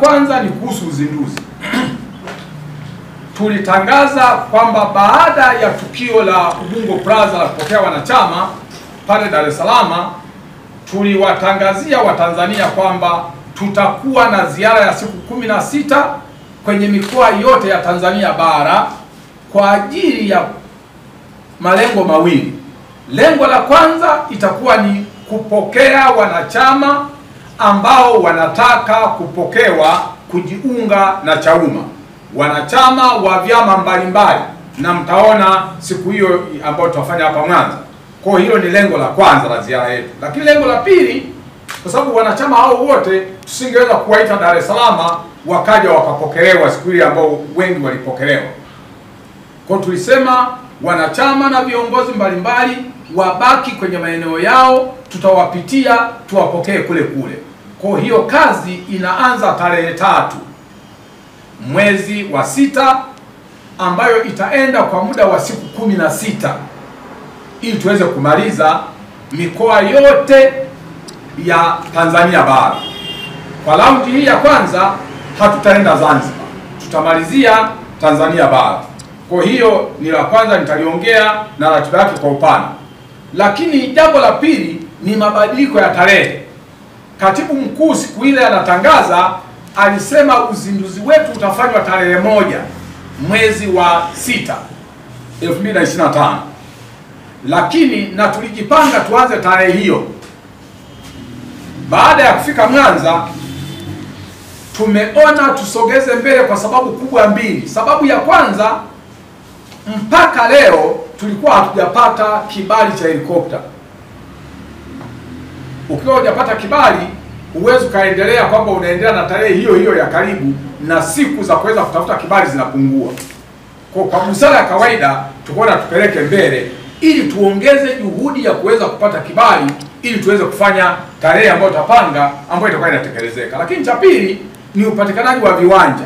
kwanza ni kuhusu uzinduzi. Tulitangaza kwamba baada ya tukio la Ubungo Plaza la kupokea wanachama pale Dar es Salaam, tuliwatangazia Watanzania kwamba tutakuwa na ziara ya siku 16 kwenye mikoa yote ya Tanzania bara kwa ajili ya malengo mawili. Lengo la kwanza itakuwa ni kupokea wanachama ambao wanataka kupokewa kujiunga na Chauma, wanachama wa vyama mbalimbali, na mtaona siku hiyo ambayo tutafanya hapa Mwanza. Kwa hiyo ni lengo la kwanza la ziara yetu. Lakini lengo la pili, kwa sababu wanachama hao wote tusingeweza kuwaita Dar es Salaam wakaja wakapokelewa siku ile ambao wengi walipokelewa. Kwa tulisema wanachama na viongozi mbalimbali wabaki kwenye maeneo yao, tutawapitia tuwapokee kule kule. Kwa hiyo kazi inaanza tarehe 3 mwezi wa 6 ambayo itaenda kwa muda wa siku 16 ili tuweze kumaliza mikoa yote ya Tanzania bara. Kwa raundi hii ya kwanza hatutaenda Zanzibar, tutamalizia Tanzania bara. Kwa hiyo ni la kwanza, nitaliongea na ratiba yake kwa upana. Lakini jambo la pili ni mabadiliko ya tarehe. Katibu mkuu siku ile anatangaza, alisema uzinduzi wetu utafanywa tarehe 1 mwezi wa 6 2025, lakini na tulijipanga tuanze tarehe hiyo. Baada ya kufika Mwanza tumeona tusogeze mbele kwa sababu kubwa mbili. Sababu ya kwanza, mpaka leo tulikuwa hatujapata kibali cha helikopta. Ukiwa hujapata kibali, huwezi kaendelea kwamba unaendelea na tarehe hiyo hiyo ya karibu, na siku za kuweza kutafuta kibali zinapungua. Kwa busara ya kawaida tukaona tupeleke mbele ili tuongeze juhudi ya kuweza kupata kibali, ili tuweze kufanya tarehe ambayo tutapanga ambayo itakuwa inatekelezeka. Lakini cha pili ni upatikanaji wa viwanja.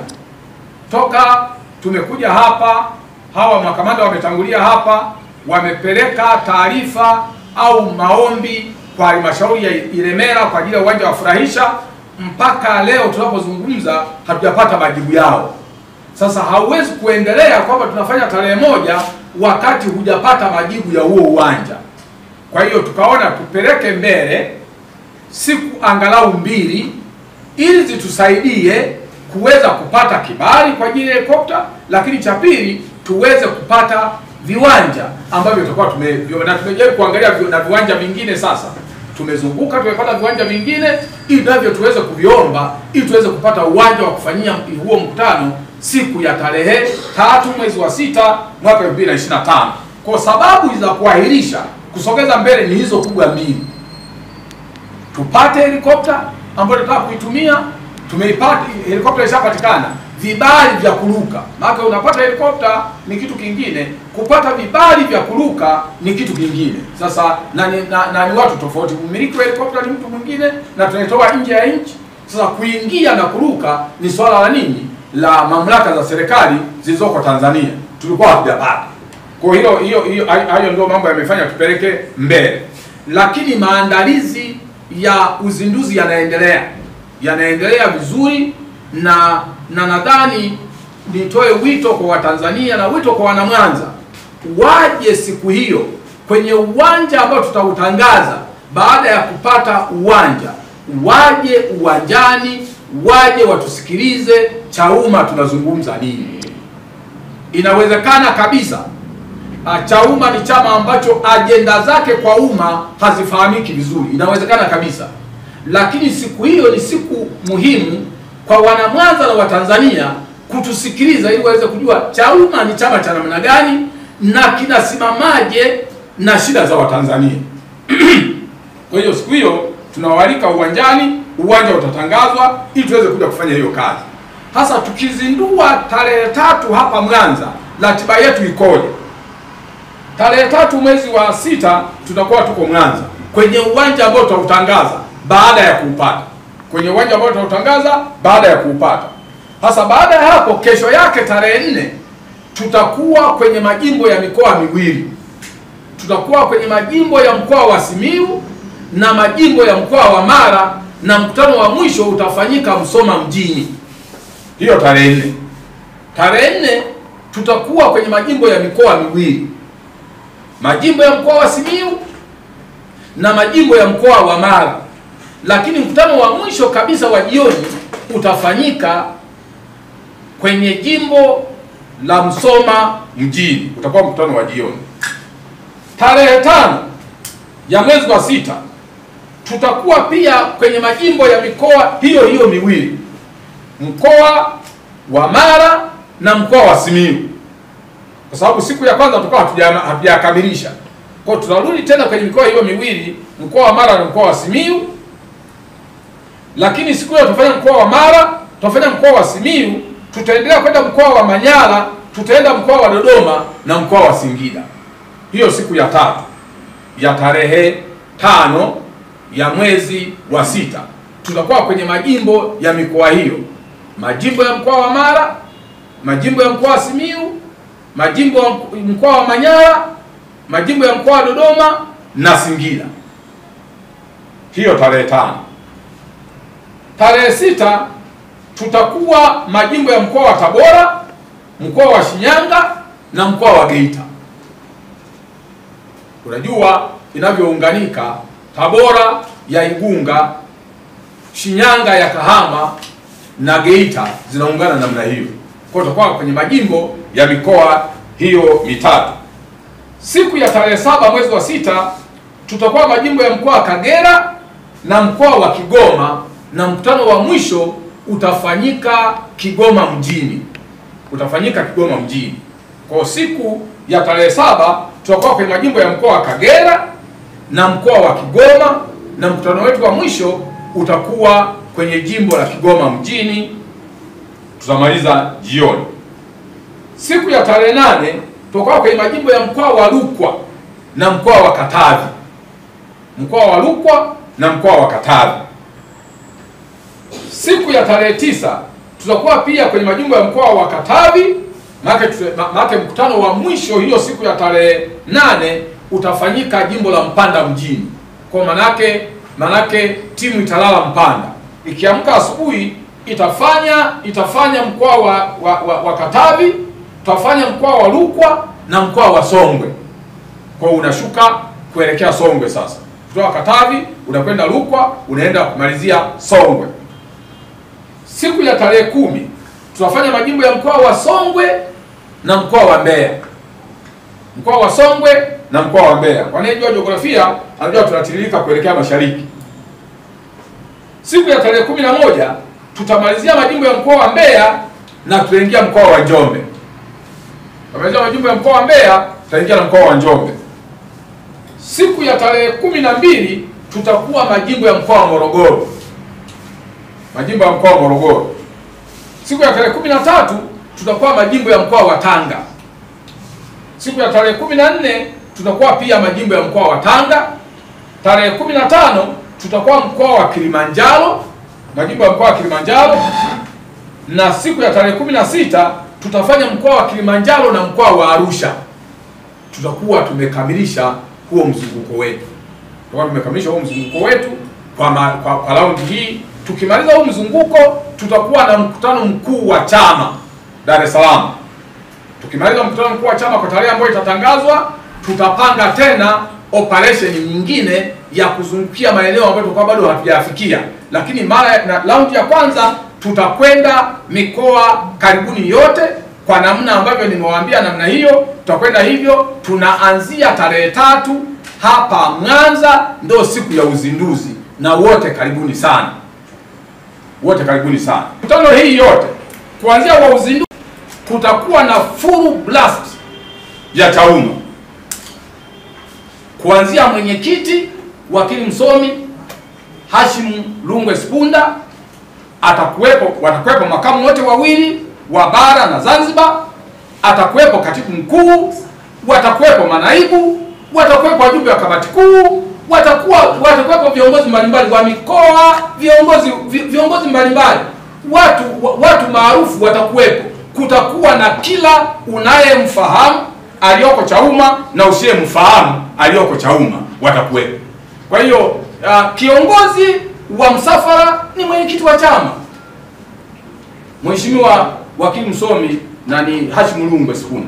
Toka tumekuja hapa, hawa makamanda wametangulia hapa, wamepeleka taarifa au maombi kwa halmashauri ya Ilemela kwa ajili ya uwanja wa Furahisha. Mpaka leo tunapozungumza hatujapata majibu yao. Sasa hauwezi kuendelea kwamba tunafanya tarehe 1 wakati hujapata majibu ya huo uwanja. Kwa hiyo tukaona tupeleke mbele siku angalau 2 ili zitusaidie kuweza kupata kibali kwa ajili ya helikopta, lakini cha pili tuweze kupata viwanja ambavyo tutakuwa tumejaribu kuangalia na viwanja vingine. Sasa tumezunguka, tumepata viwanja vingine ili navyo tuweze kuviomba ili tuweze kupata uwanja wa kufanyia huo mkutano siku ya tarehe 3 mwezi wa 6 mwaka 2025. Kwa sababu za kuahirisha kusogeza mbele ni hizo kubwa mbili. Tupate helikopta ambayo tunataka kuitumia, tumeipata helikopta, ishapatikana. Vibali vya kuruka, maana unapata helikopta ni kitu kingine, kupata vibali vya kuruka ni kitu kingine. Sasa na ni watu tofauti. Mmiliki wa helikopta ni mtu mwingine na tunaitoa nje ya nchi. Sasa kuingia na kuruka ni swala la nini? La mamlaka za serikali zilizoko Tanzania. Tulikuwa hatujapata. Kwa hiyo hayo ndio mambo yamefanya tupeleke mbele. Lakini maandalizi ya uzinduzi yanaendelea vizuri, na nadhani nitoe wito kwa Watanzania na wito kwa Wanamwanza waje siku hiyo kwenye uwanja ambao tutautangaza. Baada ya kupata uwanja, waje uwanjani, waje watusikilize Chauma tunazungumza nini. Inawezekana kabisa Chauma ni chama ambacho ajenda zake kwa umma hazifahamiki vizuri, inawezekana kabisa. Lakini siku hiyo ni siku muhimu kwa Wanamwanza na Watanzania kutusikiliza ili waweze kujua Chauma ni chama cha namna gani na kinasimamaje na shida za Watanzania. Kwa hiyo siku hiyo tunawalika uwanjani, uwanja utatangazwa ili tuweze kuja kufanya hiyo kazi. Hasa tukizindua tarehe 3 hapa Mwanza, ratiba yetu ikoje? Tarehe 3 mwezi wa 6 tutakuwa tuko Mwanza kwenye uwanja ambao tutautangaza baada ya kuupata. Kwenye uwanja ambao tutautangaza baada ya kuupata. Hasa baada ya hapo, kesho yake tarehe 4 tutakuwa kwenye majimbo ya mikoa miwili. Tutakuwa kwenye majimbo ya mkoa wa Simiyu na majimbo ya mkoa wa Mara, na mkutano wa mwisho utafanyika Msoma mjini. hiyo tarehe 4. Tarehe 4 tutakuwa kwenye majimbo ya mikoa miwili, majimbo ya mkoa wa Simiyu na majimbo ya mkoa wa Mara, lakini mkutano wa mwisho kabisa wa jioni utafanyika kwenye jimbo la Musoma mjini, utakuwa mkutano wa jioni. Tarehe 5 ya mwezi wa 6 tutakuwa pia kwenye majimbo ya mikoa hiyo hiyo miwili, mkoa wa Mara na mkoa wa Simiyu, kwa sababu siku ya kwanza tutakuwa hatujakamilisha. Kwa hiyo tunarudi tena kwenye mikoa hiyo miwili, mkoa wa Mara na mkoa wa Simiyu. Lakini siku hiyo tutafanya mkoa wa Mara, tutafanya mkoa wa Simiyu, tutaendelea kwenda mkoa wa Manyara, tutaenda mkoa wa Dodoma na mkoa wa Singida. Hiyo siku ya 3 ya tarehe 5 ya mwezi wa 6 tutakuwa kwenye majimbo ya mikoa hiyo, majimbo ya mkoa wa Mara, majimbo ya mkoa wa Simiyu, majimbo ya mkoa wa Manyara, majimbo ya mkoa wa Dodoma na Singida. Hiyo tarehe 5. Tarehe 6 tutakuwa majimbo ya mkoa wa Tabora, mkoa wa Shinyanga na mkoa wa Geita. Unajua inavyounganika, Tabora ya Igunga, Shinyanga ya Kahama na Geita zinaungana namna hiyo. Kwa hiyo tutakuwa kwenye majimbo ya mikoa hiyo mitatu. Siku ya tarehe 7 mwezi wa 6 tutakuwa majimbo ya mkoa wa Kagera na mkoa wa Kigoma, na mkutano wa mwisho utafanyika Kigoma mjini. Utafanyika Kigoma mjini. Kwa siku ya tarehe 7 tutakuwa kwenye majimbo ya mkoa wa Kagera na mkoa wa Kigoma, na mkutano wetu wa mwisho utakuwa kwenye jimbo la Kigoma mjini. Tutamaliza jioni. Siku ya tarehe 8 tutakuwa kwenye majimbo ya mkoa wa Rukwa na mkoa wa Katavi. Mkoa wa Rukwa na mkoa wa Katavi. Siku ya tarehe 9 tutakuwa pia kwenye majimbo ya mkoa wa Katavi. Maana mkutano wa mwisho hiyo siku ya tarehe 8 utafanyika jimbo la Mpanda mjini. Kwa manake timu italala Mpanda. Ikiamka asubuhi itafanya mkoa wa Katavi, tutafanya mkoa wa Rukwa na mkoa wa Songwe. Kwa unashuka kuelekea Songwe sasa. Kutoka Katavi unakwenda Rukwa, unaenda kumalizia Songwe. Siku ya tarehe 10 tutafanya majimbo ya mkoa wa Songwe na mkoa wa Mbeya. Mkoa wa Songwe na mkoa wa Mbeya. Kwa anayejua jiografia anajua tunatiririka kuelekea mashariki. Siku ya tarehe 11 tutamalizia majimbo ya mkoa wa Mbeya na tutaingia mkoa wa Njombe. Tutamalizia majimbo ya mkoa wa Mbeya, tutaingia na mkoa wa Njombe. Siku ya tarehe 12 tutakuwa majimbo ya mkoa wa Morogoro. Majimbo ya mkoa wa Morogoro. Siku ya tarehe 13 tutakuwa majimbo ya mkoa wa Tanga. Siku ya tarehe 14 tutakuwa pia majimbo ya mkoa wa Tanga. Tarehe 15 tutakuwa mkoa wa Kilimanjaro, majimbo ya mkoa wa Kilimanjaro. Na siku ya tarehe 16 tutafanya mkoa wa Kilimanjaro na mkoa wa Arusha. Tutakuwa tumekamilisha huo mzunguko wetu. Kwa raundi hii. Tukimaliza huu mzunguko tutakuwa na mkutano mkuu wa chama Dar es Salaam. Tukimaliza mkutano mkuu wa chama kwa tarehe ambayo itatangazwa, tutapanga tena operation nyingine ya kuzungukia maeneo ambayo tulikuwa bado hatujafikia. Lakini raundi ya kwanza tutakwenda mikoa karibuni yote kwa namna ambavyo nimewaambia namna hiyo. Tutakwenda hivyo, tunaanzia tarehe 3 hapa Mwanza, ndio siku ya uzinduzi, na wote karibuni sana. Wote karibuni sana. Mkutano hii yote kuanzia wa uzinduzi kutakuwa na full blast ya Chauma. Kuanzia mwenyekiti wakili msomi Hashim Rungwe Spunda watakuwepo makamu wote wawili wa bara na Zanzibar, atakuwepo katibu mkuu, watakuwepo manaibu, watakuwepo wajumbe wa kamati kuu, watakuwepo viongozi mbalimbali wa mikoa, viongozi mbalimbali, watu maarufu watakuwepo. Kutakuwa na kila unayemfahamu aliyoko Chauma na usiyemfahamu aliyoko Chauma watakuwepo. Kwa hiyo kiongozi wa msafara ni mwenyekiti wa chama. Mheshimiwa wakili msomi na ni Hashim Rungwe Sifuna,